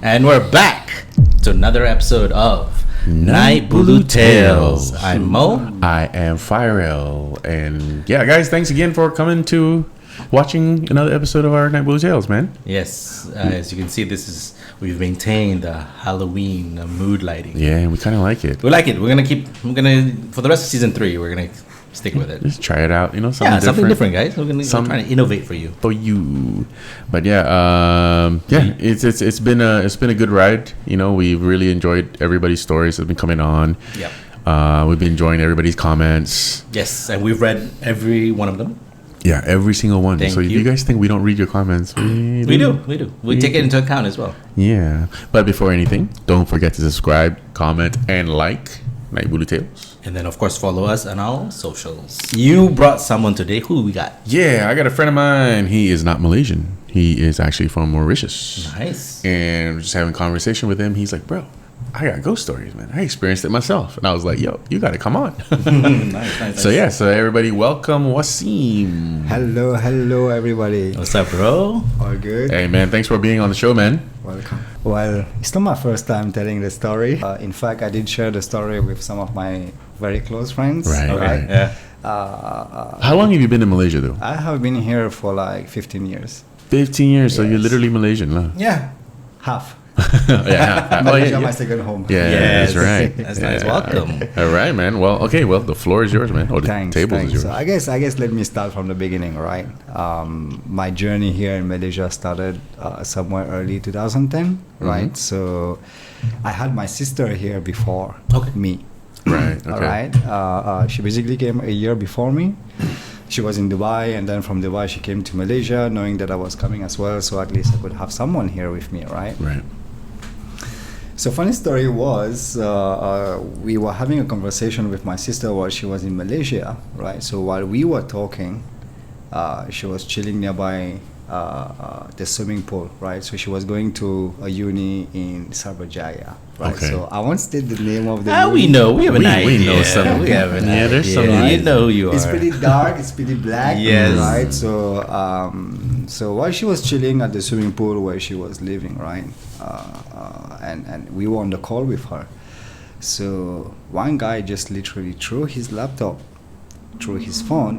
And we're back to another episode of Naik Bulu Tales. I'm Moe. I am Fairil. And yeah, guys, thanks again for coming to watching another episode of our Naik Bulu Tales, man. Yes, as you can see, we've maintained the Halloween mood lighting. Yeah, we kind of like it. We like it. We're gonna for the rest of season 3, we're gonna stick with it. Just try it out, something different. Something different, guys. We're trying to innovate for you. But it's been a good ride. We've really enjoyed everybody's stories that have been coming on. Yep. We've been enjoying everybody's comments. Yes, and we've read every one of them. Yeah, every single one. Thank so if you guys think we don't read your comments, we do. We take it into account as well. Yeah. But before anything, don't forget to subscribe, comment, and like Naik Bulu Tales. And then, of course, follow us on all socials. You brought someone today. Who we got? Yeah, I got a friend of mine. He is not Malaysian. He is actually from Mauritius. Nice. And we're just having a conversation with him. He's like, bro, I got ghost stories, man. I experienced it myself. And I was like, yo, you got to come on. Nice. So everybody, welcome Wasim. Hello, everybody. What's up, bro? All good? Hey, man, thanks for being on the show, man. Welcome. Well, it's not my first time telling the story. In fact, I did share the story with some of my very close friends. Right. Yeah. How long have you been in Malaysia, though? I have been here for like 15 years. 15 years, so Yes. you're literally Malaysian, huh? Yeah, half. Yeah. Malaysia, my second home. Yeah, Yes. that's right. That's nice. Welcome. All right, man. Well, the floor is yours, man. Oh, the Thanks. table is yours. So I guess let me start from the beginning, right? My journey here in Malaysia started somewhere early 2010, right? So I had my sister here before me. Right. Okay. All right. She basically came a year before me. She was in Dubai, and then from Dubai she came to Malaysia, knowing that I was coming as well. So at least I could have someone here with me, right? Right. So funny story was we were having a conversation with my sister while she was in Malaysia, right? So while we were talking, she was chilling nearby the swimming pool, right? So she was going to a uni in Sarvajaya, right? Okay. So I won't state the name of the uni. We know. We have an idea. We know some. We have an idea. There's some. You know who you are. It's pretty dark. It's pretty black. Yes. Right. So, so while she was chilling at the swimming pool where she was living, right, and we were on the call with her. So one guy just literally threw his laptop, threw his phone,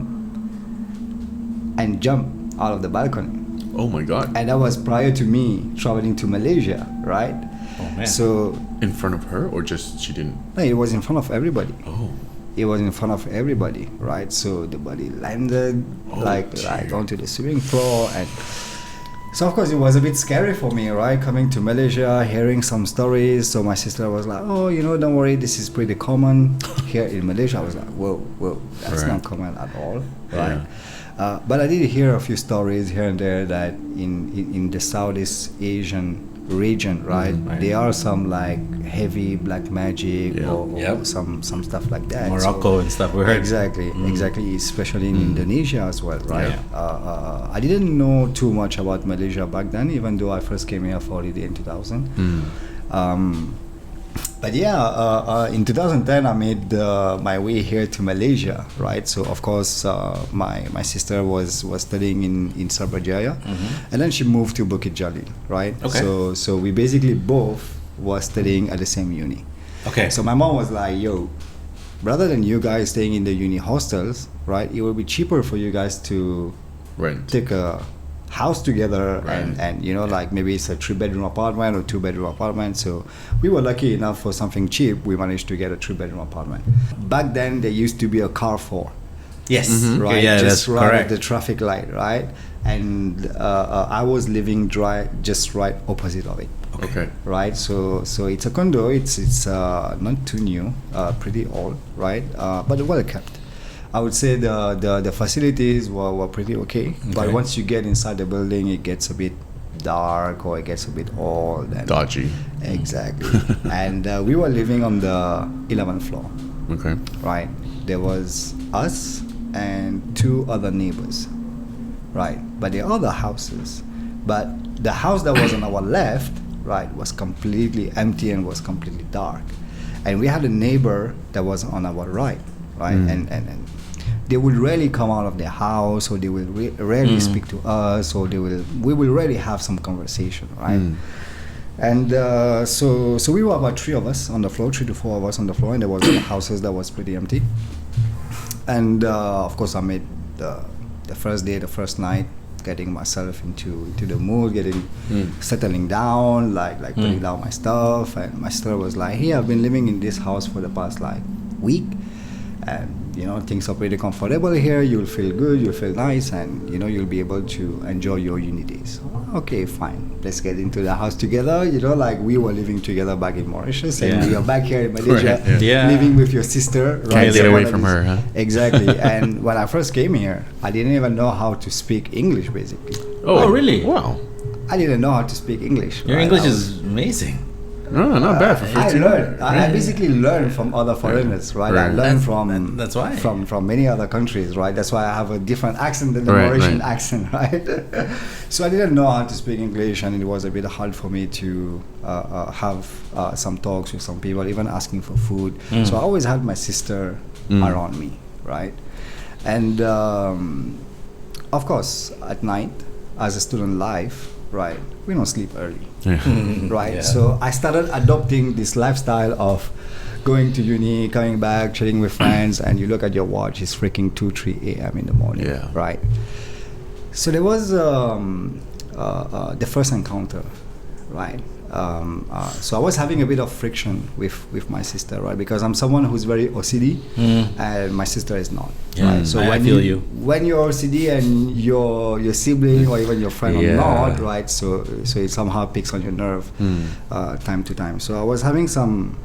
and jumped out of the balcony. Oh my God. And that was prior to me traveling to Malaysia, right? Oh, man. So In front of her, or just she didn't? no, it was in front of everybody. Oh. It was in front of everybody, right? So the body landed like onto the swimming floor, and so of course it was a bit scary for me, right? Coming to Malaysia, hearing some stories. So my sister was like, "Oh, don't worry, this is pretty common here in Malaysia." I was like, "Whoa, that's Right. not common at all, right?" Yeah. But I did hear a few stories here and there that in the Southeast Asian region, right, there are some like heavy black magic or some stuff like that. Morocco and stuff. We heard. Exactly, especially in Indonesia as well, right? I didn't know too much about Malaysia back then, even though I first came here for holiday in 2000. But in 2010 I made my way here to Malaysia, right? So of course my sister was studying in Sarvajaya, and then she moved to Bukit Jalil, right? Okay. So we basically both were studying at the same uni. Okay. So my mom was like, "Yo, rather than you guys staying in the uni hostels, right? It will be cheaper for you guys to Rent. take a house together, Right. and like maybe it's a 3-bedroom apartment or 2-bedroom apartment." So we were lucky enough for something cheap. We managed to get a 3-bedroom apartment. Back then there used to be a Carrefour, Yes. right? Yeah, just that's right correct. at the traffic light, right? And I was living just right opposite of it. Okay. Right, so it's a condo. It's not too new, pretty old, right? But well kept. I would say the facilities were pretty okay. But once you get inside the building, it gets a bit dark, or it gets a bit old and Dodgy. Exactly. And we were living on the 11th floor, Okay. right? There was us and 2 other neighbors, right? But the other houses, but the house that was on our left, right, was completely empty and was completely dark. And we had a neighbor that was on our right, and they would rarely come out of their house, or they will rarely speak to us, or we will rarely have some conversation, right? And so we were about 3 of us on the floor, 3 to 4 of us on the floor, and there was the houses that was pretty empty. And of course, I made the first day, the first night, getting myself into the mood, getting settling down, like putting down my stuff. And my sister was like, "Hey, I've been living in this house for the past like week, and things are pretty comfortable here. You'll feel good, you'll feel nice, and you'll be able to enjoy your uni days." Okay, fine. Let's get into the house together. Like we were living together back in Mauritius, and we are back here in Malaysia, living with your sister. Can't get away from her, huh? Exactly. And when I first came here, I didn't even know how to speak English, basically. Oh, really? Wow. I didn't know how to speak English. Your English is amazing. No, not bad for 15. I basically learned from other foreigners, right? I learned that's why. from many other countries, right? That's why I have a different accent than the Mauritian accent, right? So I didn't know how to speak English, and it was a bit hard for me to have some talks with some people, even asking for food. So I always had my sister around me, right? And of course, at night, as a student life, right, we don't sleep early. Right. Yeah. So I started adopting this lifestyle of going to uni, coming back, chilling with friends, and you look at your watch, it's freaking 2-3 a.m. in the morning. Yeah. Right. So there was the first encounter, right? So I was having a bit of friction with my sister, right? Because I'm someone who's very OCD, and my sister is not. Yeah, right? So I feel you. When you're OCD and your sibling or even your friend are not, right? So it somehow picks on your nerve time to time. So I was having some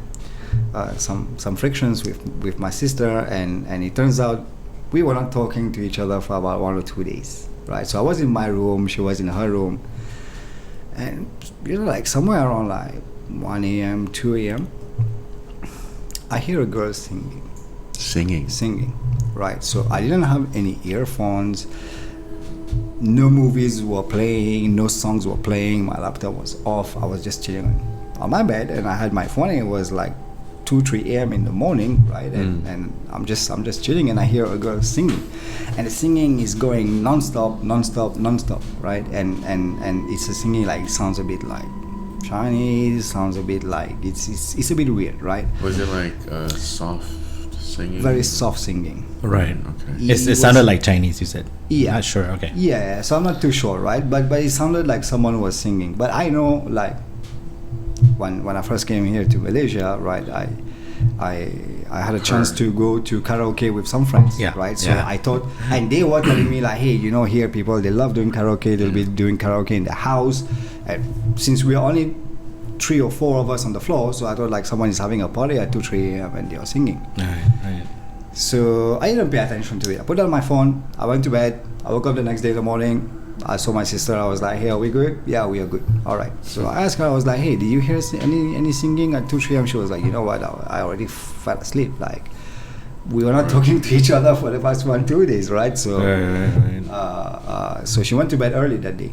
frictions with my sister, and it turns out we were not talking to each other for about 1 or 2 days, right? So I was in my room, she was in her room. And like somewhere around like 1 a.m., 2 a.m., I hear a girl singing, right? So I didn't have any earphones, no movies were playing, no songs were playing, my laptop was off, I was just chilling on my bed, and I had my phone, and it was like 2-3 a.m. in the morning, right? And I'm just chilling, and I hear a girl singing, and the singing is going non-stop, right? And it's a singing like, it sounds a bit like Chinese, sounds a bit like it's a bit weird, right? Was it like soft singing? Very soft singing. Right. Okay. It sounded like Chinese, you said. Yeah. Not sure. Okay. Yeah. So I'm not too sure, right? But it sounded like someone was singing. But I know, like, when I first came here to Malaysia, right, I had a chance to go to karaoke with some friends, right? So I thought, and they were telling me like, hey, here people, they love doing karaoke, they'll be doing karaoke in the house. And since we are only 3 or 4 of us on the floor, so I thought like someone is having a party at 2-3 a.m. and they are singing. Right. So I didn't pay attention to it. I put down my phone, I went to bed, I woke up the next day in the morning, I saw my sister, I was like, hey, are we good? Yeah, we are good. All right. So I asked her, I was like, hey, did you hear any singing at 2-3 a.m.? She was like, you know what, I already fell asleep. Like, we were not talking to each other for the past 1-2 days, right? So, so she went to bed early that day.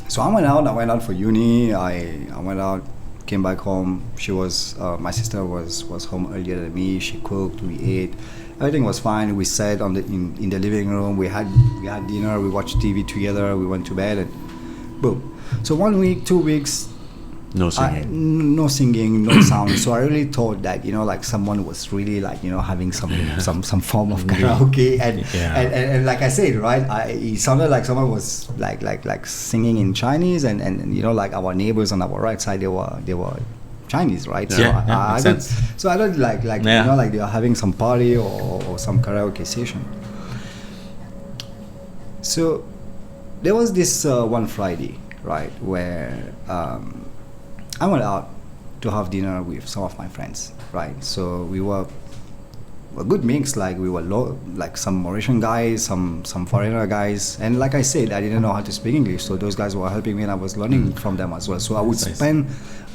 So I went out for uni, I went out, came back home. She was, my sister was home earlier than me, she cooked, we ate. Everything was fine. We sat in the living room. We had dinner. We watched TV together. We went to bed, and boom. So 1 week, 2 weeks, no singing, no singing, no sound. So I really thought that like someone was really like having some form of karaoke, and like I said, right, it sounded like someone was like singing in Chinese, and like our neighbors on our right side, they were Chinese, right? Yeah, so makes sense. So I don't like like they are having some party or some karaoke session. So there was this one Friday, right, where I went out to have dinner with some of my friends, right? So we were a good mix, like we were like some Mauritian guys, some foreigner guys, and like I said, I didn't know how to speak English, so those guys were helping me, and I was learning from them as well. So I would spend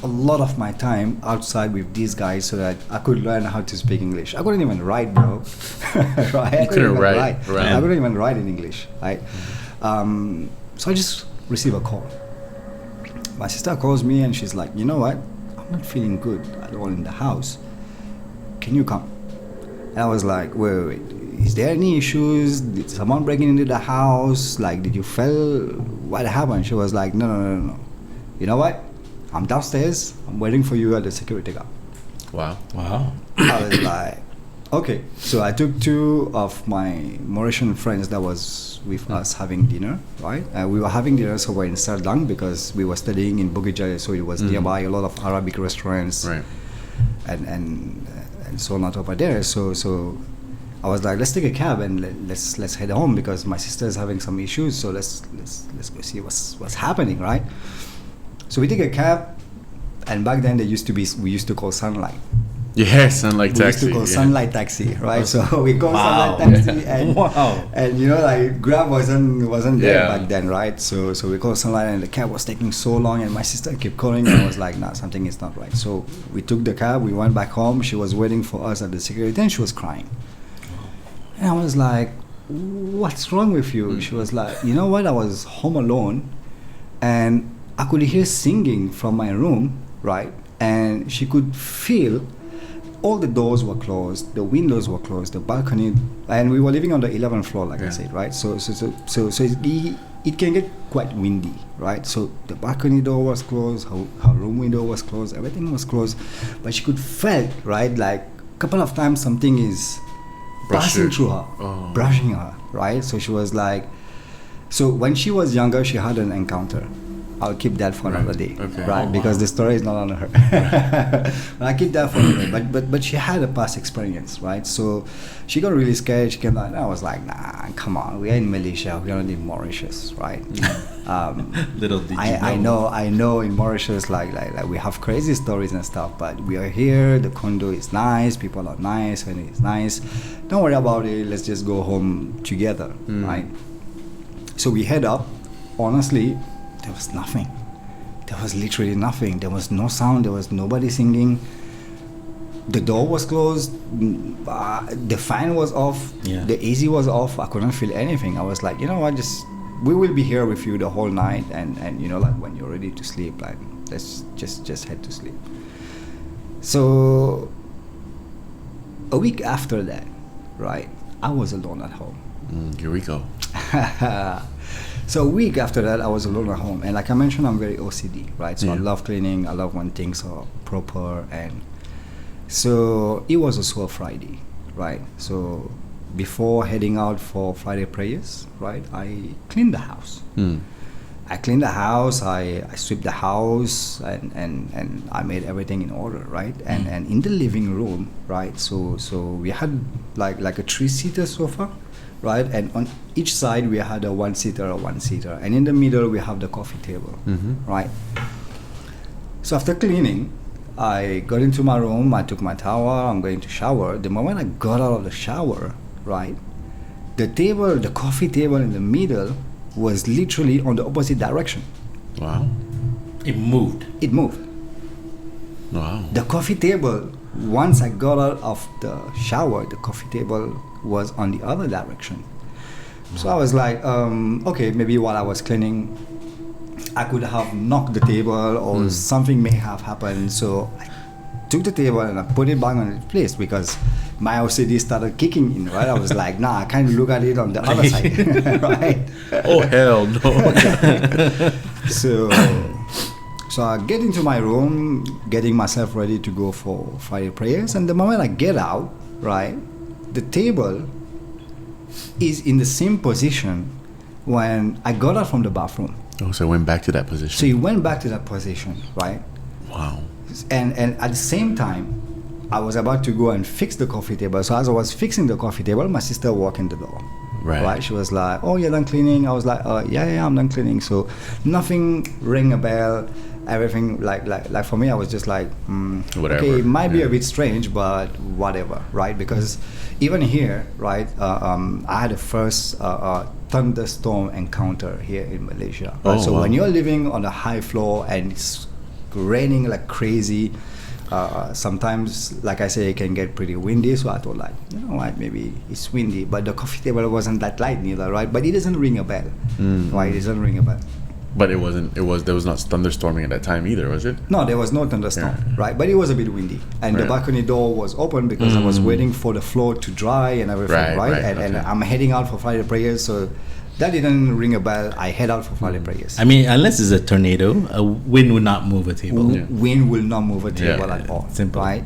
a lot of my time outside with these guys so that I could learn how to speak English. I couldn't even write, bro. Right? You couldn't write. Right. I couldn't even write in English, right? So I just received a call. My sister calls me and she's like, you know what? I'm not feeling good at all in the house. Can you come? And I was like, wait. Is there any issues? Did someone break into the house? Like, did you feel what happened? She was like, no. You know what? I'm downstairs. I'm waiting for you at the security guard. Wow. I was like, okay. So I took 2 of my Mauritian friends that was with us having dinner, right? We were having dinner somewhere in Serdang because we were studying in Bukit Jalil, so it was nearby a lot of Arabic restaurants, Right. and so on over there. So I was like, let's take a cab and let's head home because my sister is having some issues. So let's go see what's happening, right? So we take a cab, and back then we used to call Sunlight. Yeah, Sunlight We Taxi. used to call Sunlight Taxi, right? So we called Wow. Sunlight Taxi, and Wow. and like Grab wasn't there Yeah. back then, right? So we called Sunlight, and the cab was taking so long, and my sister kept calling, and I was like, nah, something is not right. So we took the cab, we went back home. She was waiting for us at the security, and she was crying, and I was like, what's wrong with you? She was like, you know what? I was home alone, and I could hear singing from my room, right? And she could feel all the doors were closed, the windows were closed, the balcony, and we were living on the 11th floor, like I said, right? So it can get quite windy, right? So the balcony door was closed, her room window was closed, everything was closed, but she could felt, right, like a couple of times something is passing through her, brushing her, right? So she was like, so when she was younger, she had an encounter. I'll keep that for another day, right? Because the story is not on her. But I keep that for another day. But she had a past experience, right? So she got really scared. She came out, and I was like, nah, come on. We are in Malaysia. We are not in Mauritius, right? Little did you I know in Mauritius, like we have crazy stories and stuff, but we are here. The condo is nice. People are nice, and it's nice. Don't worry about it. Let's just go home together, right? So we head up. Honestly, there was nothing. There was literally nothing. There was no sound. There was nobody singing. The door was closed. The fan was off. Yeah. The AC was off. I couldn't feel anything. I was like, you know what? We will be here with you the whole night. And you know, like when you're ready to sleep, like let's just head to sleep. So a week after that, right? I was alone at home. Here we go. So a week after that, I was alone at home, and like I mentioned, I'm very OCD, right? So I love cleaning. I love when things are proper, and so it was also a Friday, right? So before heading out for Friday prayers, right, I cleaned the house. I cleaned the house. I swept the house, and I made everything in order, right? And in the living room, right? So we had like a 3-seater sofa. Right, and on each side we had a 1-seater, and in the middle we have the coffee table, right? So after cleaning, I got into my room, I took my towel, I'm going to shower. The moment I got out of the shower, right, the coffee table in the middle was literally on the opposite direction. Wow. It moved. Wow. The coffee table, once I got out of the shower, the coffee table was on the other direction. So I was like, okay, maybe while I was cleaning, I could have knocked the table or something may have happened. So I took the table and I put it back on its place because my OCD started kicking in, right? I was like, nah, I can't look at it on the other side, right? Oh, hell no. So I get into my room, getting myself ready to go for Friday prayers, and the moment I get out, right, the table is in the same position when I got out from the bathroom. Oh, so it went back to that position. So it went back to that position, right? Wow. And at the same time, I was about to go and fix the coffee table. So as I was fixing the coffee table, my sister walked in the door. Right. She was like, "Oh, you're done cleaning?" I was like, "Yeah, I'm done cleaning." So nothing rang a bell. Everything like for me, I was just like, whatever. Okay, it might be a bit strange, but whatever, right? Because even here, right, I had a first thunderstorm encounter here in Malaysia. Right? So when you're living on a high floor and it's raining like crazy, sometimes, like I say, it can get pretty windy. So I thought, like, you know what, maybe it's windy, but the coffee table wasn't that light neither, right? But it doesn't ring a bell, right? It doesn't ring a bell. But there was not thunderstorming at that time either, was it? No, there was no thunderstorm, right? But it was a bit windy, and the balcony door was open because I was waiting for the floor to dry and everything, right? And I'm heading out for Friday prayers, so that didn't ring a bell. I head out for Friday prayers. I mean, unless it's a tornado, a wind would not move a table. Wind will not move a table Yeah. at all. Simple. Right?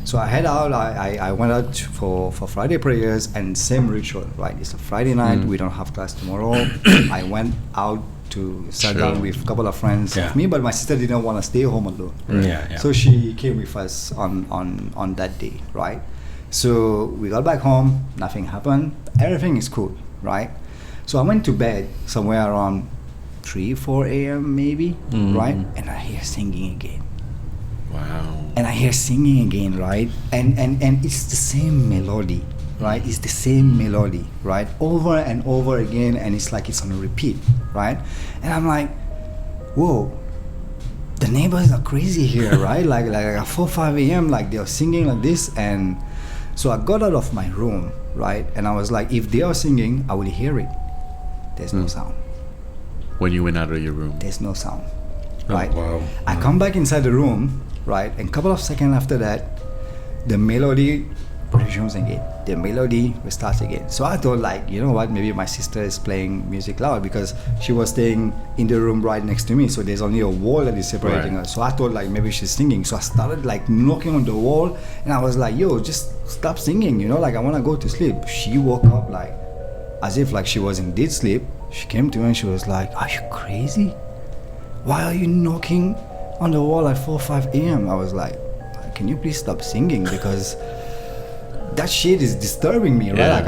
So I head out. I went out for Friday prayers, and same ritual. Right? It's a Friday night. We don't have class tomorrow. I went out to sit down with a couple of friends of me, but my sister didn't want to stay home alone. Yeah. So she came with us on that day. Right? So we got back home. Nothing happened. Everything is cool. Right? So I went to bed somewhere around 3-4 a.m. maybe. Right? And I hear singing again. Wow. And I hear singing again, right? And it's the same melody, right? It's the same melody, right? Over and over again, and it's like it's on a repeat, right? And I'm like, whoa, the neighbors are crazy here, right? like at 4-5 a.m., like they're singing like this. And so I got out of my room, right? And I was like, if they are singing, I will hear it. There's no sound. When you went out of your room. There's no sound, right? wow. I come back inside the room, right? And a couple of seconds after that, the melody resumes again. The melody starts again. So I thought, like, you know what? Maybe my sister is playing music loud because she was staying in the room right next to me. So there's only a wall that is separating us. So I thought, like, maybe she's singing. So I started, like, knocking on the wall, and I was like, yo, just stop singing, you know? Like, I want to go to sleep. She woke up, like, as if, like, she was in dead sleep. She came to me and she was like, are you crazy? Why are you knocking on the wall at 4-5 a.m.? I was like, can you please stop singing, because that shit is disturbing me, right? Yeah. Like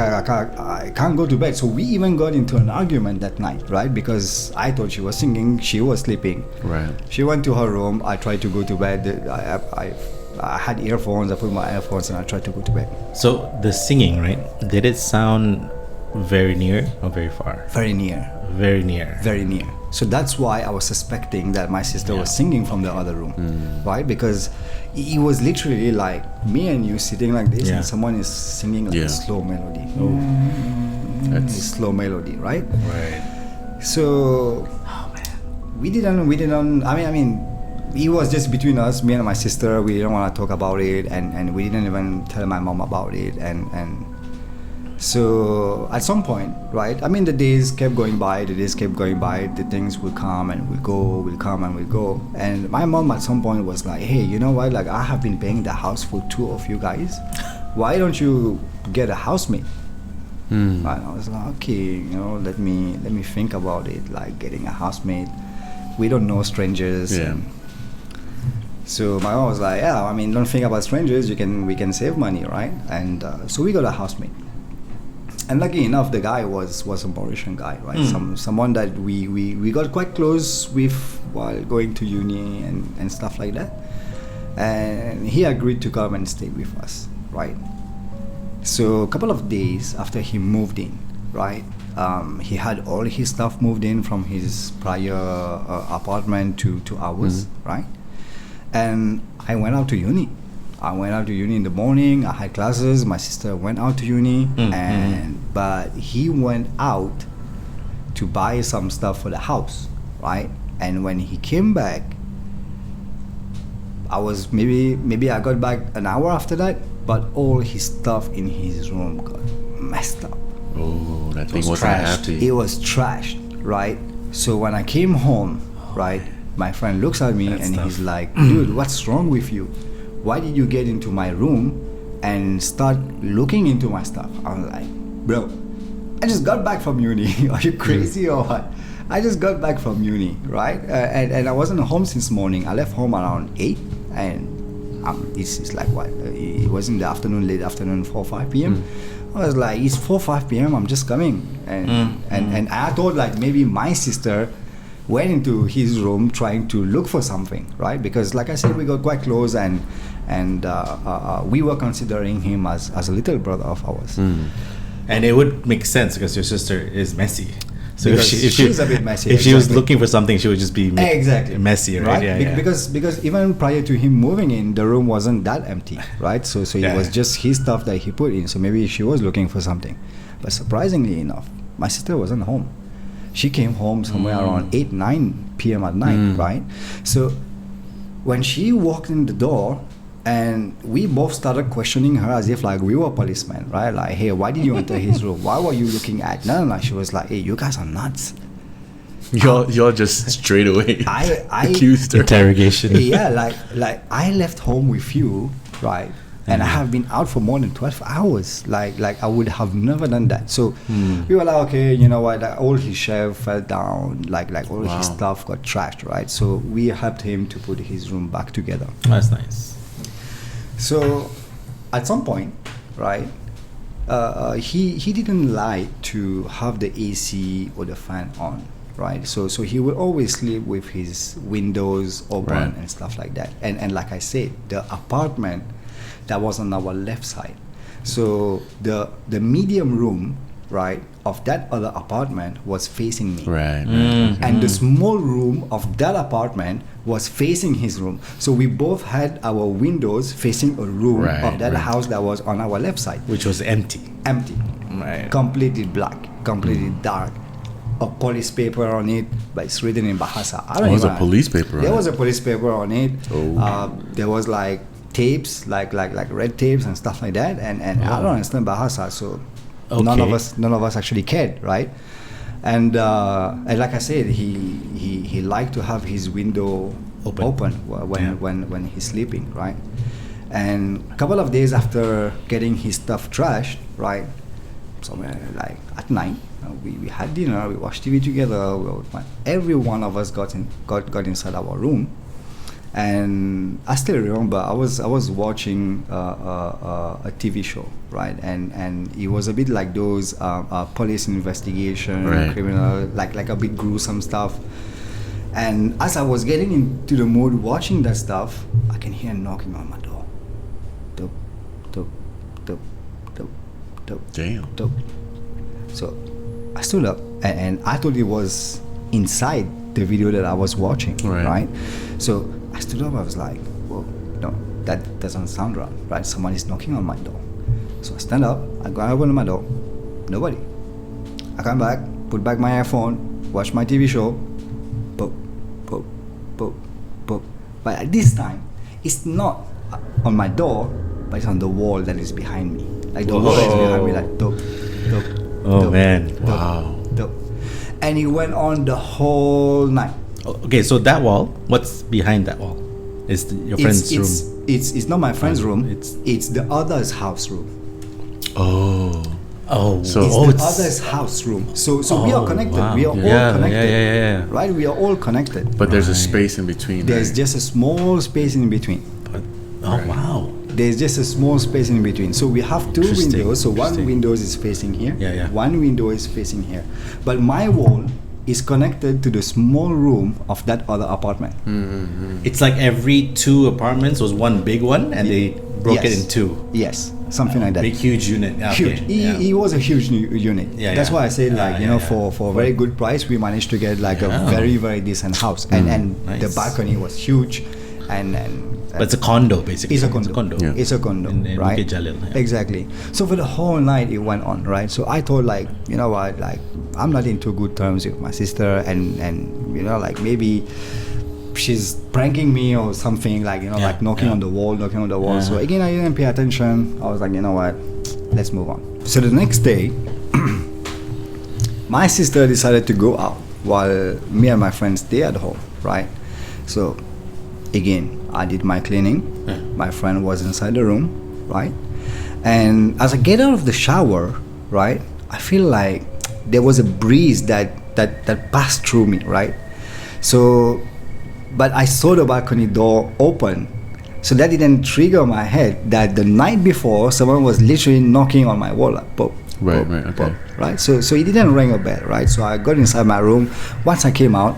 I can't go to bed. So we even got into an argument that night, right? Because I thought she was singing, she was sleeping. Right. She went to her room. I tried to go to bed. I had earphones. I put my earphones and I tried to go to bed. So the singing, right? Did it sound very near or very far? Very near. Very near. Very near. So that's why I was suspecting that my sister was singing from the other room, right? Because it was literally like me and you sitting like this, and someone is singing like a slow melody. That's Slow melody, right? Right. So, we didn't. I mean, it was just between us, me and my sister. We didn't want to talk about it, and we didn't even tell my mom about it, and. So at some point, right? I mean, the days kept going by. The things will come and will go, will come and will go. And my mom at some point was like, "Hey, you know what? Like, I have been paying the house for two of you guys. Why don't you get a housemate?" And I was like, "Okay, you know, let me think about it. Like getting a housemate. We don't know strangers." Yeah. So my mom was like, "Yeah, I mean, don't think about strangers. We can save money, right?" And so we got a housemate. And lucky enough, the guy was a Mauritian guy, right? Someone that we got quite close with while going to uni and stuff like that. And he agreed to come and stay with us, right? So a couple of days after he moved in, right? He had all his stuff moved in from his prior apartment to ours, right? And I went out to uni. In the morning. I had classes. My sister went out to uni, but he went out to buy some stuff for the house, right? And when he came back, I was maybe I got back an hour after that, but all his stuff in his room got messed up. Oh, that thing was wasn't trashed. happy. It was trashed, right? So when I came home, right, my friend looks at me and he's like, "Dude, what's wrong with you? Why did you get into my room and start looking into my stuff?" I was like, "Bro, I just got back from uni. Are you crazy or what? I just got back from uni, right? And I wasn't home since morning. I left home around 8, and it's like what? It was in the afternoon, late afternoon, 4-5 p.m. I was like, it's 4-5 p.m. I'm just coming, and I thought like maybe my sister went into his room trying to look for something, right? Because like I said, we got quite close, and we were considering him as a little brother of ours. And it would make sense because your sister is messy. So Because if she's a bit messy, If she was exactly. looking for something, she would just be Exactly messy, right? Yeah. Because even prior to him moving in, the room wasn't that empty, right? So it was just his stuff that he put in. So maybe she was looking for something, but surprisingly enough, my sister wasn't home. She came home somewhere around 8-9 p.m. at night, right? So when she walked in the door, And we both started questioning her as if like we were policemen, right? Like, hey, why did you enter his room? Why were you looking at? No. She was like, hey, you guys are nuts. Y'all just straight away I accused her. Interrogation. Yeah, like I left home with you, right? And I have been out for more than 12 hours. Like I would have never done that. So we were like, okay, you know what? Like, all his shelf fell down. Like all his stuff got trashed, right? So we helped him to put his room back together. That's nice. So at some point, right, he didn't like to have the AC or the fan on, right? So he would always sleep with his windows open and stuff like that. And like I said, the apartment that was on our left side. So the medium room, right, of that other apartment was facing me. Right. And the small room of that apartment was facing his room. So we both had our windows facing a room of that house that was on our left side. Which was empty. Empty. Right. Completely black, completely dark. A police paper on it, but it's written in Bahasa. There was a police paper on it. There was a police paper on it. Oh. There was like tapes, like red tapes and stuff like that. And I don't understand Bahasa, so none of us actually cared, right? And like I said, he liked to have his window open when he's sleeping, right? And a couple of days after getting his stuff trashed, right, somewhere like at night, we had dinner, we watched TV together. Every one of us got inside our room. And I still remember I was watching a TV show, right? And it was a bit like those police investigation, criminal, like a bit gruesome stuff. And as I was getting into the mood watching that stuff, I can hear knocking on my door. Dope, dope, dope, dope, dope. Damn. Dope. So I stood up and I thought it was inside the video that I was watching, right? So I stood up, I was like, whoa, no, that doesn't sound right? Someone is knocking on my door. So I stand up, I go open my door, nobody. I come back, put back my iPhone, watch my TV show, boop, boop, boop, boop. But at this time, it's not on my door, but it's on the wall that is behind me. Like the wall is behind me, like, dope, dope. Oh, dope, man. dope, Wow. dope. And it went on the whole night. Okay, so that wall, what's behind that wall? Is your friend's room? It's not my friend's room. It's- It's the other's house room. Oh. It's the other's house room. So we are connected. wow. We are all connected. Yeah. Right? We are all connected. But there's a space in between. There's right? just a small space in between. Wow. There's just a small space in between. So we have two Interesting, windows. So one interesting. window is facing here. Yeah. One window is facing here. But my wall is connected to the small room of that other apartment. It's like every two apartments was one big one, and they broke it in two. Yes, something like that. Big, huge unit. Yeah, Huge. okay. He was a huge unit. Yeah, That's yeah. why I said, like, Yeah, for a very good price, we managed to get like a very, very decent house. And the Nice. balcony was huge. But it's a condo, basically. It's a condo. Yeah. It's a condo, in right? Bukit Jalil, yeah. Exactly. So for the whole night it went on, right? So I thought, like, you know what, like, I'm not in too good terms with my sister, and you know, like, maybe she's pranking me or something, like, you know, like knocking on the wall. So again, I didn't pay attention. I was like, you know what, let's move on. So the next day, my sister decided to go out while me and my friends stay at home, right? So again, I did my cleaning. My friend was inside the room, right? And as I get out of the shower, right, I feel like there was a breeze that passed through me, right? So, but I saw the balcony door open, so that didn't trigger my head that the night before someone was literally knocking on my wall, like, pop, Right, pop, right, okay. pop, right? So it didn't ring a bell, right? So I got inside my room. Once I came out,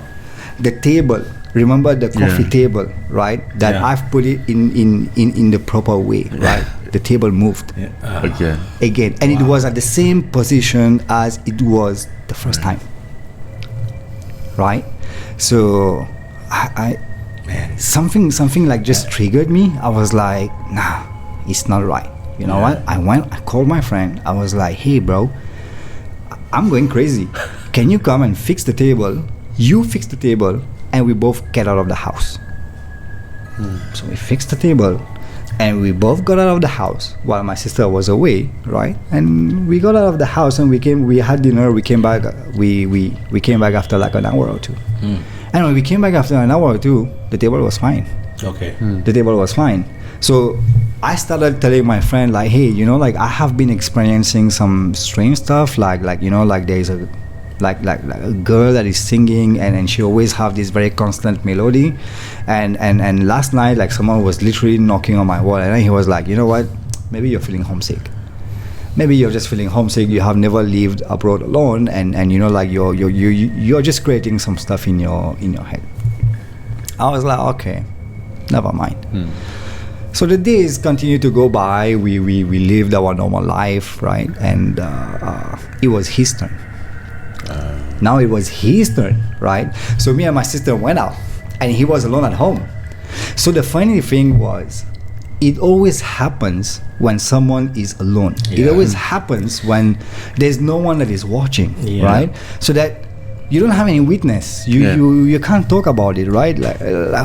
the table. Remember the coffee table, right? That I've put it in the proper way, right? The table moved again, and it was at the same position as it was the first time, right? So I something like just triggered me. I was like, nah, it's not right. You know what? I called my friend. I was like, hey, bro, I'm going crazy. Can you come and fix the table? You fix the table, and we both get out of the house. So we fixed the table, And we both got out of the house while my sister was away, right? And we got out of the house and we had dinner. We came back. We came back after like an hour or two. And when we came back after an hour or two, the table was fine. Okay. The table was fine. So I started telling my friend like, hey, like I have been experiencing some strange stuff. Like there's a like a girl that is singing and she always have this very constant melody. And last night, like someone was literally knocking on my wall, and he was like, you know what? Maybe you're feeling homesick. Maybe you're just feeling homesick. You have never lived abroad alone, and like you're just creating some stuff in your head. I was like, okay, never mind. So the days continued to go by. We lived our normal life, right? And it was his turn. Now it was his turn, right? So me and my sister went out, and he was alone at home. So the funny thing was, it always happens when someone is alone. It always happens when there's no one that is watching, right? So that you don't have any witness. You can't talk about it, right? Like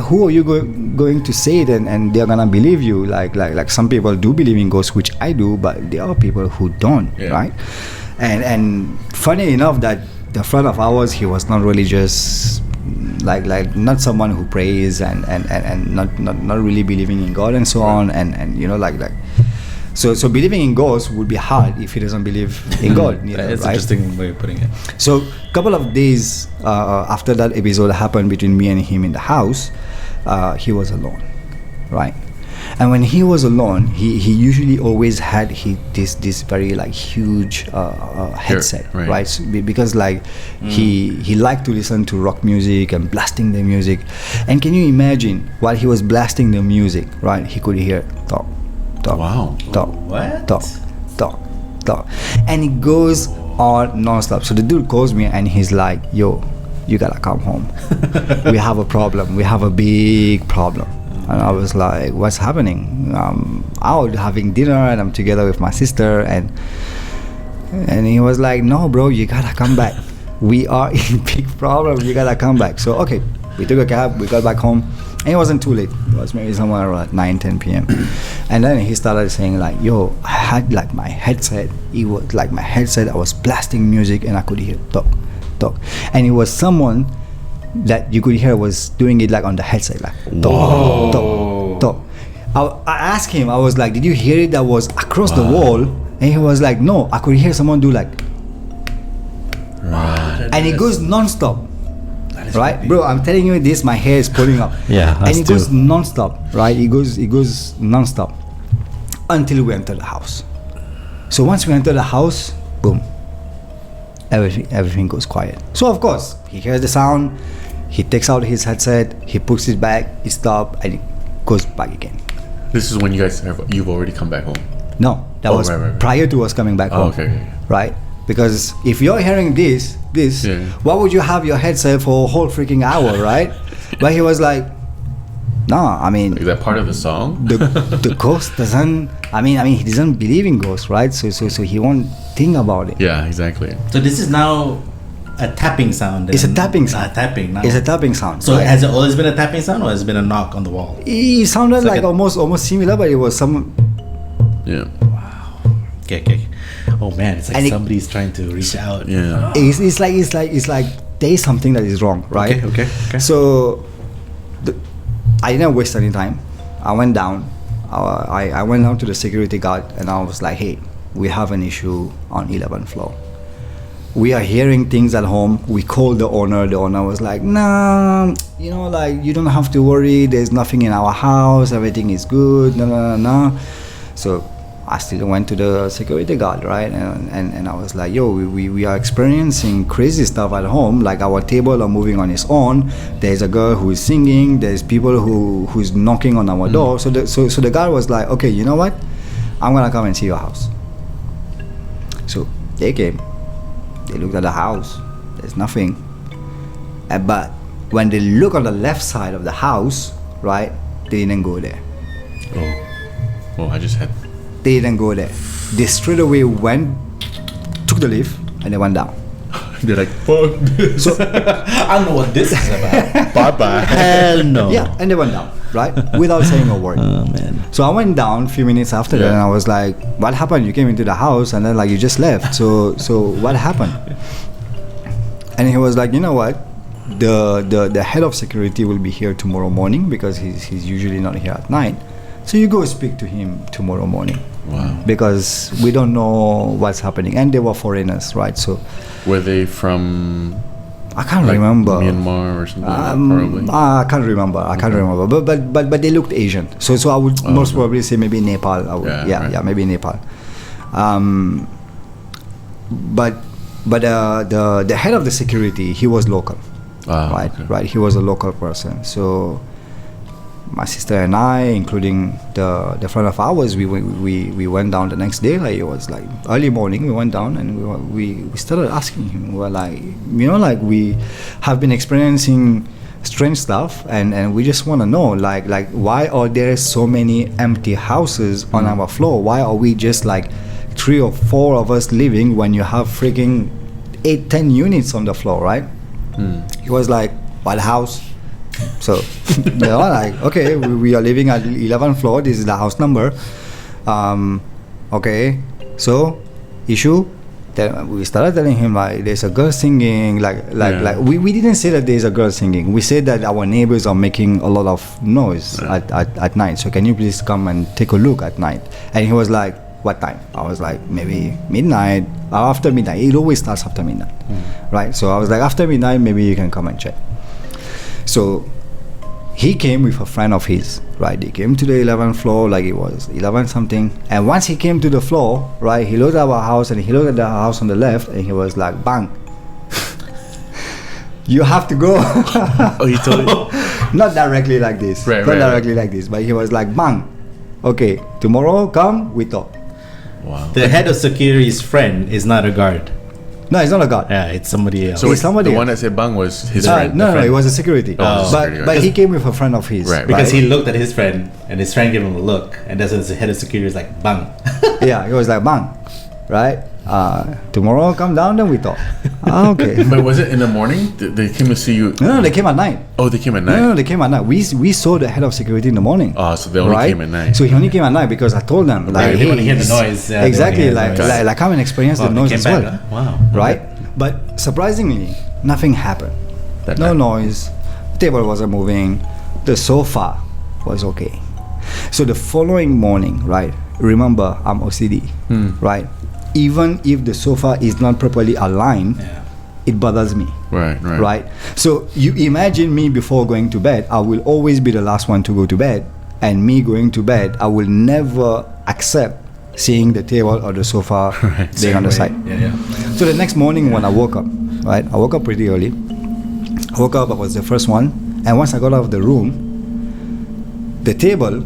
who are you going to say it and they're gonna believe you? Like some people do believe in ghosts, which I do, but there are people who don't, right? And funny enough that the friend of ours, he was not religious, like not someone who prays and not really believing in God and so on, and so believing in ghosts would be hard if he doesn't believe in God. It's right? interesting way of putting it. So a couple of days after that episode happened between me and him in the house, he was alone, right? And when he was alone, he usually always had this very like huge headset, right? So, because like he liked to listen to rock music and blasting the music. And can you imagine, while he was blasting the music, right, he could hear talk, Wow. talk, What? talk, and it goes on non-stop. So the dude calls me and he's like, yo, you gotta come home. We have a problem. We have a big problem. And I was like, what's happening? Out having dinner and I'm together with my sister, and he was like, no bro, you gotta come back. We are in big problem. You gotta come back. So okay, we took a cab, we got back home, and it wasn't too late. It was maybe somewhere around 9-10 p.m. And then he started saying like, yo, I had like my headset. It was like my headset, I was blasting music and I could hear talk. And it was someone that you could hear was doing it like on the headset, like talk. I asked him, I was like, did you hear it that was across the wall? And he was like, no, I could hear someone do like, and it goes non-stop, right? Creepy. Bro, I'm telling you this, my hair is pulling up. And it goes non-stop, right? It goes non-stop until we enter the house. So once we enter the house, boom, everything goes quiet. So of course he hears the sound, he takes out his headset, he puts it back, he stops, and it goes back again. This is when you've already come back home. No, that was right. Prior to us coming back home. Okay. Right? Because if you're hearing this, why would you have your headset for a whole freaking hour, right? But he was like, no, I mean, is that part of the song? The ghost doesn't. I mean, he doesn't believe in ghosts, right? So he won't think about it. Yeah, exactly. So this is now a tapping sound. It's a tapping sound. It's a tapping sound. So right? has it always been a tapping sound, or has it been a knock on the wall? It sounded like almost similar, but it was some. Yeah. Wow. Okay. Oh man, it's like somebody's trying to reach out. Yeah. It's like there is something that is wrong, right? Okay. So I didn't waste any time. I went down. I went down to the security guard and I was like, hey, we have an issue on 11th floor. We are hearing things at home. We called the owner. The owner was like, nah, you don't have to worry. There's nothing in our house. Everything is good. No. So I still went to the security guard, right? And I was like, yo, we are experiencing crazy stuff at home. Like our table are moving on its own. There's a girl who is singing. There's people who's knocking on our door. So the guy was like, okay, you know what? I'm gonna come and see your house. So they came. They looked at the house. There's nothing. But when they look on the left side of the house, right, they didn't go there. Oh, I just had. They didn't go there. They straight away took the lift, and they went down. They're like, fuck this. So I don't know what this is about. Bye-bye. Hell no. yeah, and they went down, right, without saying a word. Oh man. So I went down a few minutes after that, and I was like, "What happened? You came into the house, and then like you just left. So what happened?" And he was like, "You know what? The head of security will be here tomorrow morning because he's usually not here at night. So you go speak to him tomorrow morning." Wow. Because we don't know what's happening, and they were foreigners, right? So Were they from I can't like remember. Myanmar or something? Probably. I can't remember. I can't remember. But they looked Asian. So I would most probably say maybe Nepal. I would, Yeah, right. maybe Nepal. But the head of the security, he was local, right? Okay. Right. He was a local person. So my sister and I, including the friend of ours, we went down the next day. Like it was like early morning. We went down and we started asking him. We were like, like we have been experiencing strange stuff, and we just want to know like why are there so many empty houses on our floor? Why are we just like 3 or 4 of us living when you have freaking 8-10 units on the floor, right? He was like, what house? So like, okay, we are living at 11th floor, this is the house number. Okay, so issue. Then we started telling him like there's a girl singing, like we didn't say that there's a girl singing. We said that our neighbors are making a lot of noise at night, so can you please come and take a look at night? And he was like, what time? I was like, maybe midnight, after midnight. It always starts after midnight, right? So I was like, after midnight, maybe you can come and check. So he came with a friend of his, right? He came to the 11th floor, like it was 11 something. And once he came to the floor, right, he looked at our house and he looked at the house on the left, and he was like, bang. You have to go. Oh, he told you? Not directly like this. Right, Like this. But he was like, bang. Okay, tomorrow come, we talk. Wow. The head of security's friend is not a guard. No, it's not a guard. Yeah, it's somebody else. So It's somebody the else. one that said bang was his friend. No, it was a security. Oh, security, but he came with a friend of his. Right. Because he looked at his friend, and his friend gave him a look, and that's when the head of security was like, bang. Yeah, he was like, bang, right? Tomorrow come down, then we talk. Okay. But was it in the morning? They came to see you? No, they came at night. Oh, they came at night? No, they came at night. We saw the head of security in the morning. Oh, so they only came at night. So he only came at night because I told them, like, They hey, want to hear the noise. Yeah, exactly, they wanna hear the noise. like come and experience the Oh, they noise came as back, well. huh? Wow. Right? But surprisingly, nothing happened. That No night. noise. The table wasn't moving. The sofa was okay. So the following morning, right? Remember, I'm OCD, right? Even if the sofa is not properly aligned, it bothers me. Right? So you imagine me before going to bed, I will always be the last one to go to bed. And me going to bed, I will never accept seeing the table or the sofa being on the side. Yeah. So the next morning when I woke up, right? I woke up pretty early. I woke up, I was the first one. And once I got out of the room, the table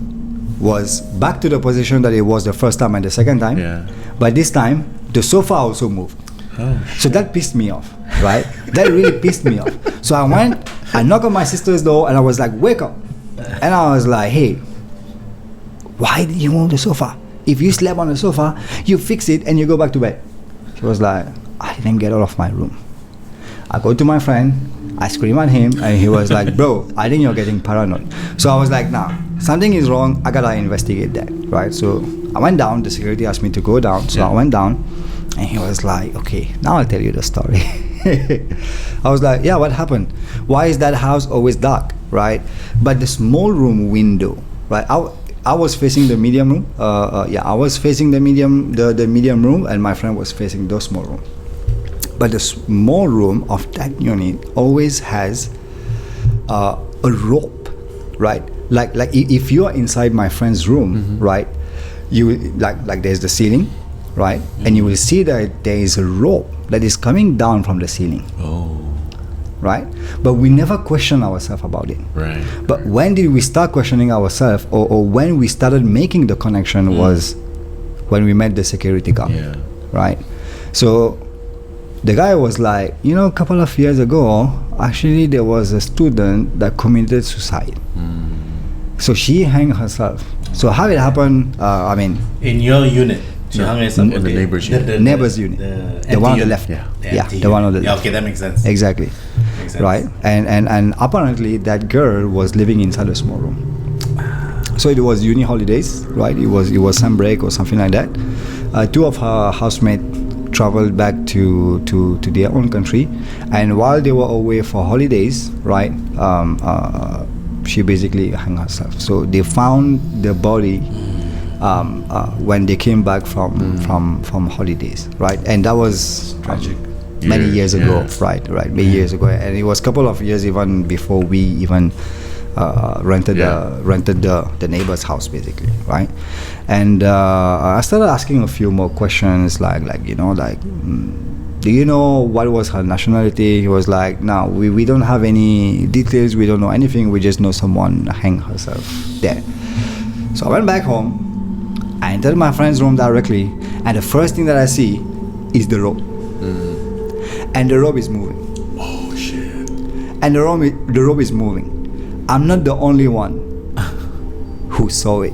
was back to the position that it was the first time and the second time. Yeah. But this time, the sofa also moved. Oh, So that pissed me off, right? That really pissed me off. So I went, I knocked on my sister's door, and I was like, wake up. And I was like, hey, why did you move the sofa? If you slept on the sofa, you fix it and you go back to bed. She was like, I didn't get out of my room. I go to my friend, I scream at him, and he was like, bro, I think you're getting paranoid. So I was like, nah, something is wrong, I gotta investigate that, right? So I went down, the security asked me to go down, so I went down, and he was like, okay, now I'll tell you the story. I was like, yeah, what happened? Why is that house always dark, right? But the small room window, right? I was facing the medium room. I was facing the medium room, and my friend was facing the small room. But the small room of that unit always has a rope, right? Like if you are inside my friend's room, right? You like there's the ceiling, right? And you will see that there is a rope that is coming down from the ceiling. Oh. Right? But we never question ourselves about it. Right. But when did we start questioning ourselves, or when we started making the connection was when we met the security guard. Yeah. Right? So the guy was like, a couple of years ago, actually there was a student that committed suicide. So she hanged herself. So how it happened, In your unit. She hung herself in the neighbor's unit. Neighbor's unit. The one on the left. Yeah. The one on the left. Okay, that makes sense. Exactly. Makes sense. Right. And apparently that girl was living inside a small room. So it was uni holidays, right? It was some break or something like that. Two of her housemates traveled back to their own country, and while they were away for holidays, right, she basically hung herself. So they found the body when they came back from holidays, right? And that was tragic. Many years ago, Yeah. right, many years ago, and it was a couple of years even before we even rented the neighbor's house, basically, right? And I started asking a few more questions, like do you know what was her nationality? He was like, no, we don't have any details, we don't know anything, we just know someone hanged herself there. So I went back home, I entered my friend's room directly, and the first thing that I see is the rope. And the rope is moving. Oh shit! And the rope is moving. I'm not the only one who saw it.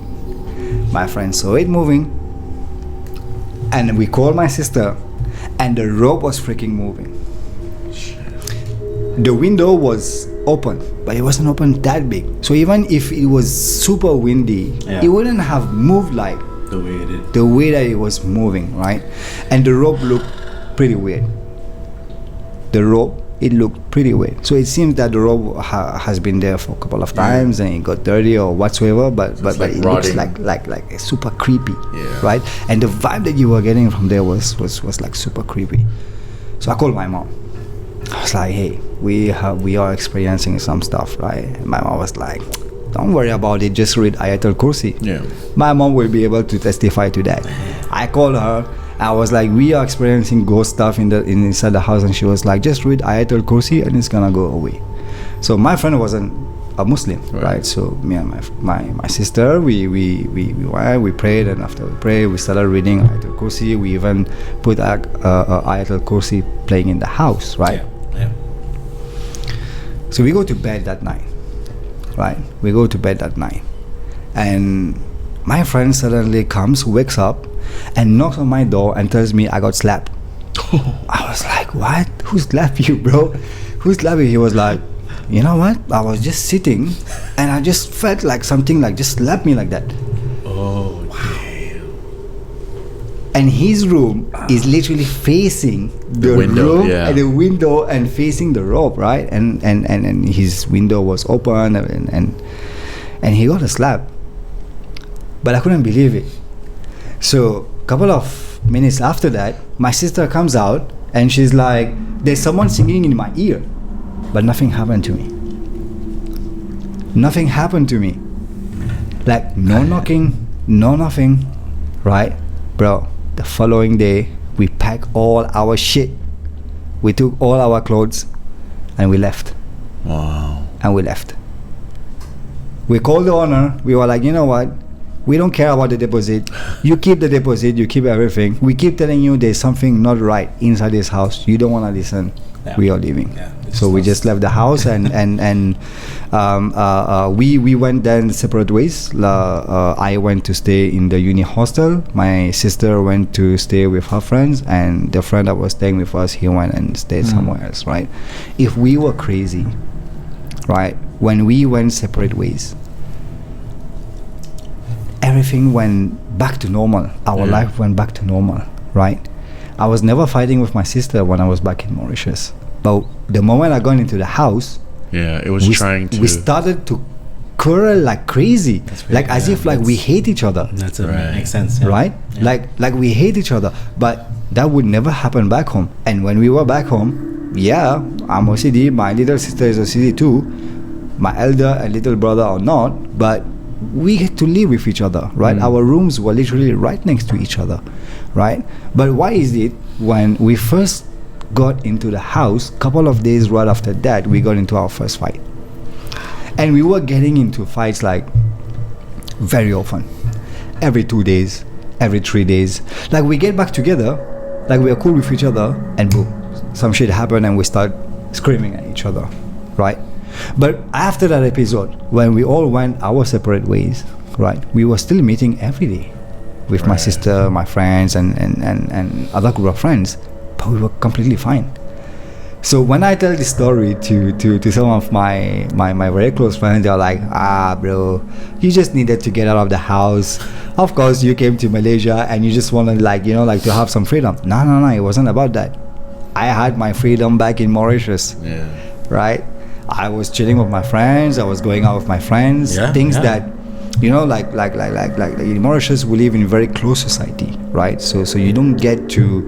My friend saw it moving, and we called my sister, and the rope was freaking moving. Shit. The window was open, but it wasn't open that big. So even if it was super windy, it wouldn't have moved like the way it did. The way that it was moving, right? And the rope looked pretty weird. It looked pretty weird. So it seems that the rope has been there for a couple of times and it got dirty or whatsoever, but like it rotting. looks like super creepy, Yeah. right? And the vibe that you were getting from there was like super creepy. So I called my mom. I was like, hey, we are experiencing some stuff, right? And my mom was like, don't worry about it, just read Ayatul Kursi. Yeah. My mom will be able to testify to that. I called her. I was like, we are experiencing ghost stuff inside the house, and she was like, just read Ayatul Kursi and it's gonna go away. So my friend wasn't a Muslim, right? So me and my sister, we prayed, and after we prayed, we started reading Ayatul Kursi. We even put Ayatul Kursi playing in the house, right? Yeah. So we go to bed that night, right? We go to bed that night, and my friend suddenly wakes up, and knocks on my door and tells me I got slapped. I was like, what? Who slapped you, bro? Who slapped you? He was like, you know what? I was just sitting and I just felt like something like just slapped me like that. Oh, damn. And his room is literally facing the window, room yeah. and the window and facing the rope, right? And his window was open and he got a slap. But I couldn't believe it. So a couple of minutes after that, my sister comes out and she's like, there's someone singing in my ear. But nothing happened to me. Nothing happened to me. Like no knocking, no nothing, right? Bro, the following day, we packed all our shit. We took all our clothes and we left. Wow. And we left. We called the owner. We were like, you know what? We don't care about the deposit. You keep the deposit. You keep everything. We keep telling you there's something not right inside this house. You don't want to listen. Yeah. We are leaving. Yeah, So we just left the house and we went then separate ways. I went to stay in the uni hostel. My sister went to stay with her friends, and the friend that was staying with us, he went and stayed somewhere else. Right? If we were crazy, right? When we went separate ways, everything went back to normal. Our life went back to normal, right? I was never fighting with my sister when I was back in Mauritius. But the moment I got into the house, it was we started to quarrel like crazy, like as if like we hate each other. That's makes sense, yeah. Right? Yeah. Like we hate each other. But that would never happen back home. And when we were back home, I'm OCD. My little sister is OCD too. My elder and little brother are not, but we get to live with each other, right? Our rooms were literally right next to each other, right? But why is it when we first got into the house, couple of days right after that, we got into our first fight, and we were getting into fights like very often, every 2 days, every 3 days. Like we get back together, like we are cool with each other, and boom, some shit happened and we start screaming at each other, right? But after that episode, when we all went our separate ways, right, we were still meeting every day. with my sister, my friends, and other group of friends, but we were completely fine. So when I tell this story to some of my very close friends, they're like, bro, you just needed to get out of the house. Of course, you came to Malaysia and you just wanted like to have some freedom. No, it wasn't about that. I had my freedom back in Mauritius. Yeah. Right? I was chilling with my friends. I was going out with my friends. Things that, like in Mauritius, we live in a very close society, right? So you don't get to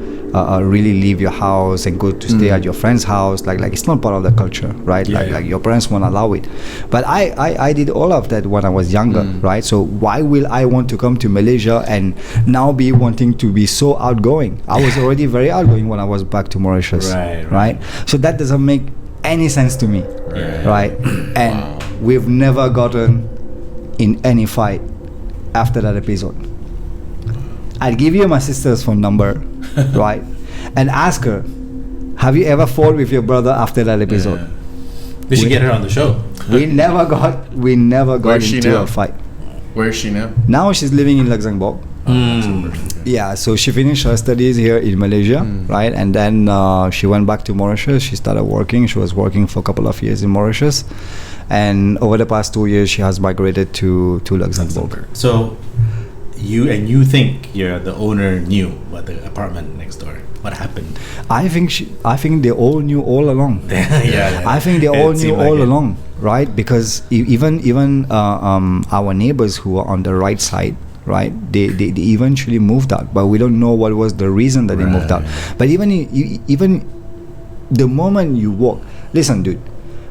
really leave your house and go to stay at your friend's house. Like it's not part of the culture, right? Like your parents won't allow it. But I did all of that when I was younger, right? So why will I want to come to Malaysia and now be wanting to be so outgoing? I was already very outgoing when I was back to Mauritius, right? So that doesn't make any sense to me, right? And we've never gotten in any fight after that episode. I'll give you my sister's phone number, right? And ask her, have you ever fought with your brother after that episode? We should get her on the show. We never got into a fight. Where is she now? Now she's living in Luxembourg. Yeah, so she finished her studies here in Malaysia, right? And then she went back to Mauritius. She started working. She was working for a couple of years in Mauritius. And over the past 2 years, she has migrated to Luxembourg. So you think the owner knew about the apartment next door? What happened? I think they all knew all along. I think they all knew all along, right? Because even our neighbors who were on the right side, right? They eventually moved out, but we don't know what was the reason that they moved out. But even the moment you walk, listen, dude,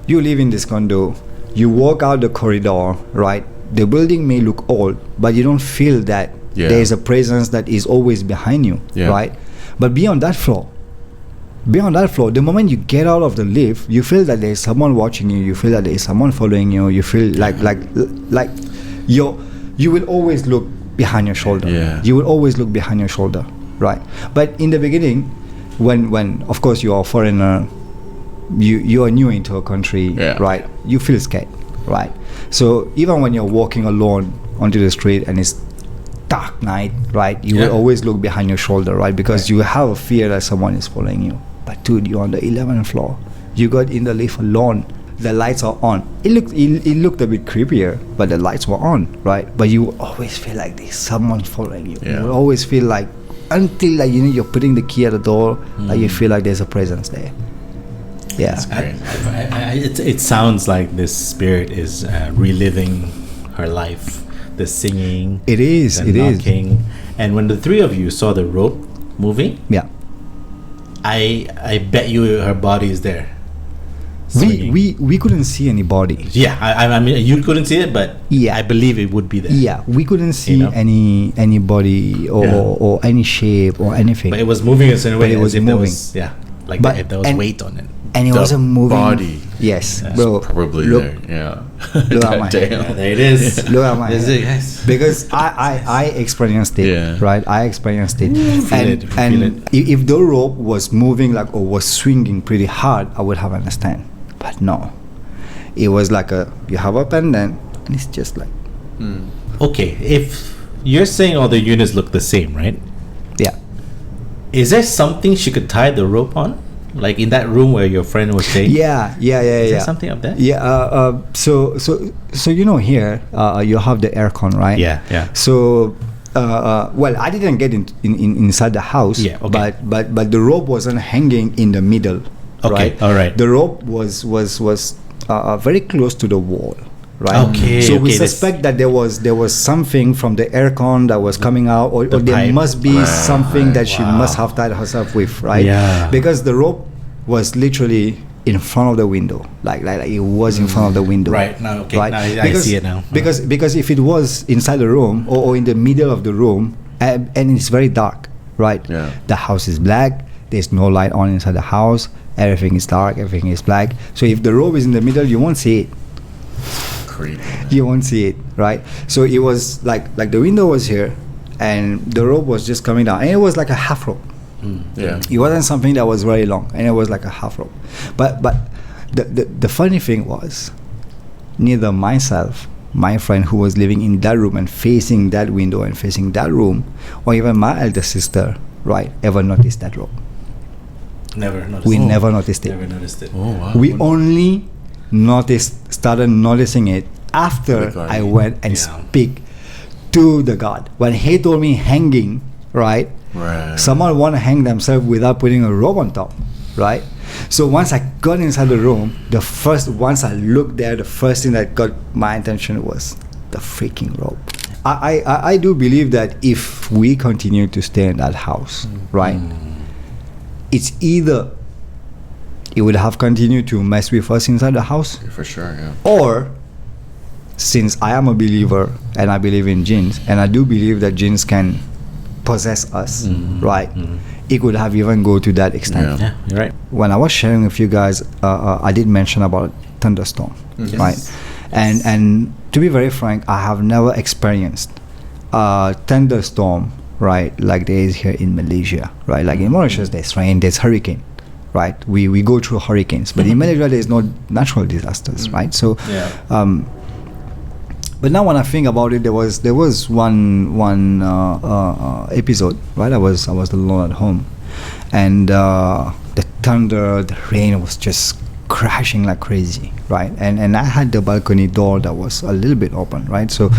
you live in this condo, you walk out the corridor, right? The building may look old, but you don't feel that there is a presence that is always behind you, right? But beyond that floor, the moment you get out of the lift, you feel that there is someone watching you. You feel that there is someone following you. You feel like you will always look behind your shoulder. You will always look behind your shoulder, right? But in the beginning, when of course you are a foreigner, you are new into a country, right? You feel scared, right? So even when you're walking alone onto the street and it's dark night, right? You will always look behind your shoulder, right? Because you have a fear that someone is following you. But dude, you're on the 11th floor. You got in the lift alone. The lights are on. It looked a bit creepier, but the lights were on, right? But you always feel like there's someone following you. You always feel like, until like you're putting the key at the door, like you feel like there's a presence there. It sounds like this spirit is reliving her life. The singing, it is knocking. And when the three of you saw the rope moving, I bet you her body is there. We couldn't see any body. I mean you couldn't see it, but I believe it would be there. We couldn't see any body or any shape or anything. But it was moving in a certain way. It was moving. If there was weight on it. And it wasn't moving. Body. Yes, bro. Probably look, there. Look at my head. There it is. Look at my head. Because I experienced it, right? I experienced it. And if the rope was moving or was swinging pretty hard, I would have understand. But no, it was like you have a pendant, and it's just like. Okay, if you're saying all the units look the same, right? Yeah. Is there something she could tie the rope on? Like in that room where your friend was staying? Yeah. Is there something up there? Yeah. So here you have the aircon, right? Yeah. So well, I didn't get inside the house. Yeah. Okay. But the rope wasn't hanging in the middle. Okay. Right? All right. The rope was very close to the wall. Right. Okay. So we suspect that there was something from the aircon that was coming out, or there must be something that she must have tied herself with, right? Yeah. Because the rope was literally in front of the window, like it was in front of the window. Right. Now, okay. Right? Now I see it now. Because if it was inside the room or in the middle of the room, and it's very dark, right? Yeah. The house is black. There's no light on inside the house. Everything is dark. Everything is black. So if the rope is in the middle, you won't see it. You won't see it, right? So it was like the window was here, and the rope was just coming down, and it was like a half rope. It wasn't something that was very long, and it was like a half rope. But the funny thing was, neither myself my friend who was living in that room and facing that window and facing that room, or even my elder sister, right, ever noticed that rope. Never noticed. We never noticed it. Never noticed it. Oh wow. We only started noticing it after I went and speak to the god. When he told me hanging, right? Someone want to hang themselves without putting a rope on top, right? So once I got inside the room, once I looked there, the first thing that got my attention was the freaking rope. I do believe that if we continue to stay in that house, right, it's either it would have continued to mess with us inside the house, For sure, yeah. or since I am a believer and I believe in jinns, and I do believe that jinns can possess us, right? It could have even go to that extent. Yeah, you're right. When I was sharing with you guys, I did mention about thunderstorm, right? And to be very frank, I have never experienced a thunderstorm, right, like there is here in Malaysia, right? Like in Mauritius, there's rain, there's hurricane, right? We go through hurricanes, but in Malaysia, there's no natural disasters, right? So, but now when I think about it, there was one episode, right? I was alone at home, and the thunder, the rain was just crashing like crazy, right? And I had the balcony door that was a little bit open, right? So,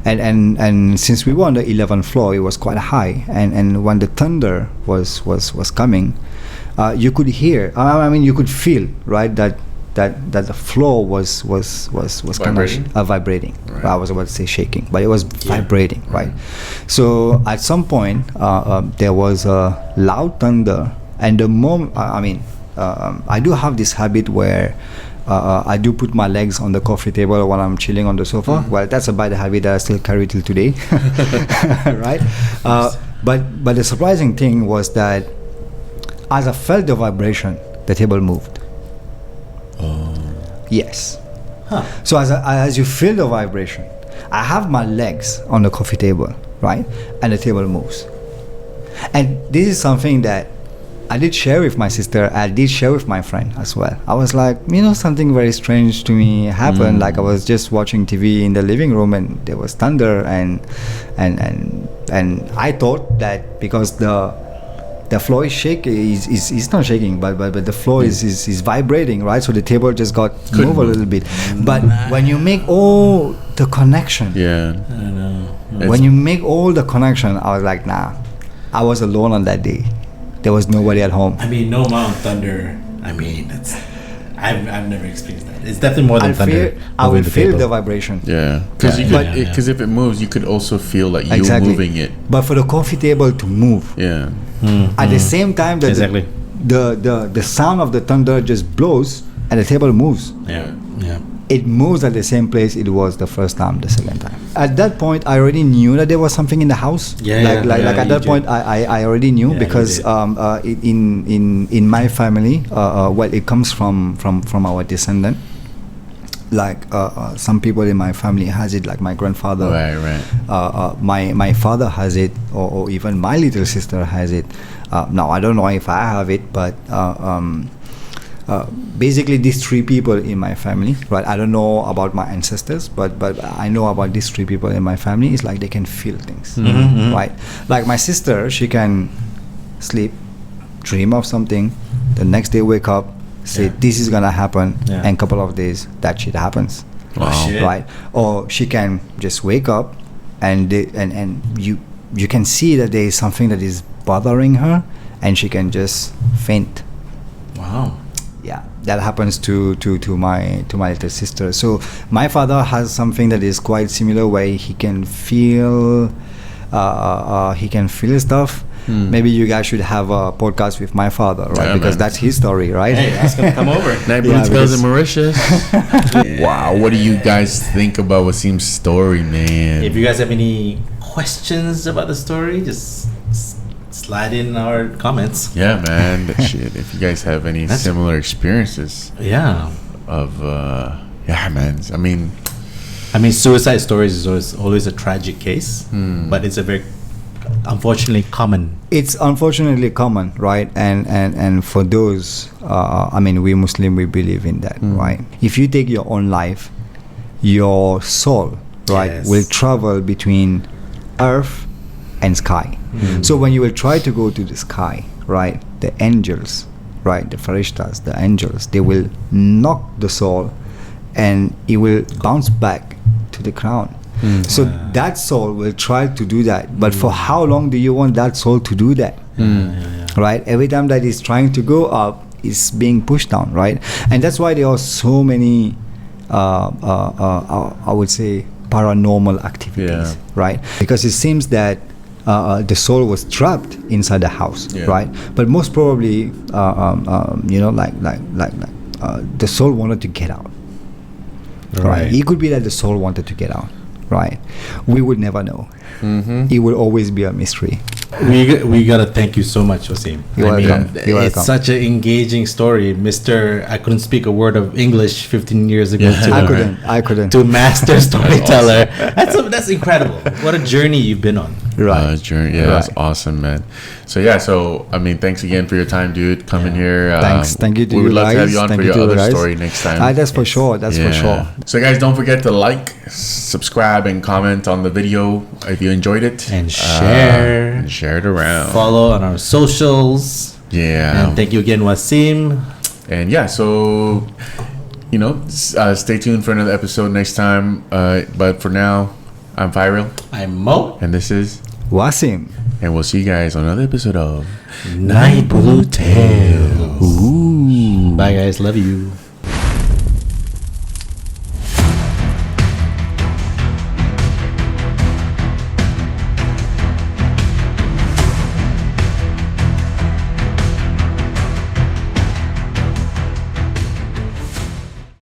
and since we were on the 11th floor, it was quite high, and when the thunder was coming, you could hear, I mean, you could feel, right, that the floor was Vibrating? kind of vibrating. Right. I was about to say shaking, but it was vibrating, right? So at some point, there was a loud thunder, and the moment, I do have this habit where I do put my legs on the coffee table while I'm chilling on the sofa. Well, that's a bad habit that I still carry till today, right? But the surprising thing was that as I felt the vibration, the table moved. Yes. So as you feel the vibration, I have my legs on the coffee table, right? And the table moves. And this is something that I did share with my sister. I did share with my friend as well. I was like, something very strange to me happened. Like I was just watching TV in the living room, and there was thunder, and I thought that because the floor is shaking, is not shaking, but the floor is vibrating, right? So the table just got moved a little bit. But when you make all the connection, I know. When you make all the connection, I was like, nah. I was alone on that day. There was nobody at home. I mean, no amount of thunder. I mean, I've never experienced that. It's definitely more than thunder. I will feel the vibration. Yeah, because if it moves, you could also feel like you moving it. But for the coffee table to move, at the same time that the sound of the thunder just blows and the table moves. Yeah. It moves at the same place it was the first time, the second time. At that point, I already knew that there was something in the house. At that point, I already knew because in my family, it comes from our descendant. Like some people in my family has it, like my grandfather. Right. My father has it, or even my little sister has it. Now I don't know if I have it, but basically these three people in my family, right? I don't know about my ancestors, but I know about these three people in my family. It's like they can feel things, right? Like my sister, she can sleep, dream of something, the next day wake up, say this is gonna happen, and couple of days that shit happens. Wow. Right? Or she can just wake up and you can see that there is something that is bothering her, and she can just faint. Wow. Yeah, that happens to my little sister. So my father has something that is quite similar, where he can feel stuff. Maybe you guys should have a podcast with my father, right? Because that's his story, right? Hey, ask him to come over. Naik Bulu Tales in Mauritius. Wow, what do you guys think about Wasim's story, man? If you guys have any questions about the story, just slide in our comments. Yeah, man. That shit. If you guys have any similar experiences, of man. I mean, suicide stories is always a tragic case, but it's a very unfortunately common. It's unfortunately common, right? And for those, we Muslim, we believe in that, right? If you take your own life, your soul, right, Yes. will travel between Earth and sky. So when you will try to go to the sky, right, the angels, right, the farishtas, the angels, they will knock the soul and it will bounce back to the ground. So that soul will try to do that, but for how long do you want that soul to do that? Right, every time that is trying to go up, it's being pushed down, right? And that's why there are so many I would say paranormal activities, right? Because it seems that the soul was trapped inside the house, right? But most probably you know, like the soul wanted to get out, right? It could be that the soul wanted to get out, right? We would never know. It will always be a mystery. We gotta thank you so much, Wasim. You're welcome. You're It's welcome. such an engaging story, Mister. I couldn't speak a word of English 15 years ago. I couldn't. To master storyteller. That's incredible. What a journey you've been on. Right. Journey. Yeah, that's awesome, man. So I mean, thanks again for your time, dude. Coming here. Thank you to we you would love guys. to have you on Thank for you your to you other guys. story next time. That's for sure. That's for sure. So guys, don't forget to like, subscribe, and comment on the video if you enjoyed it, And share. and share it around. Follow on our socials. Yeah. And thank you again, Wasim. And so stay tuned for another episode next time. But for now, I'm Fairil, I'm Mo. and this is, Wasim. and we'll see you guys on another episode of Naik Bulu Tales. Bye, guys. Love you.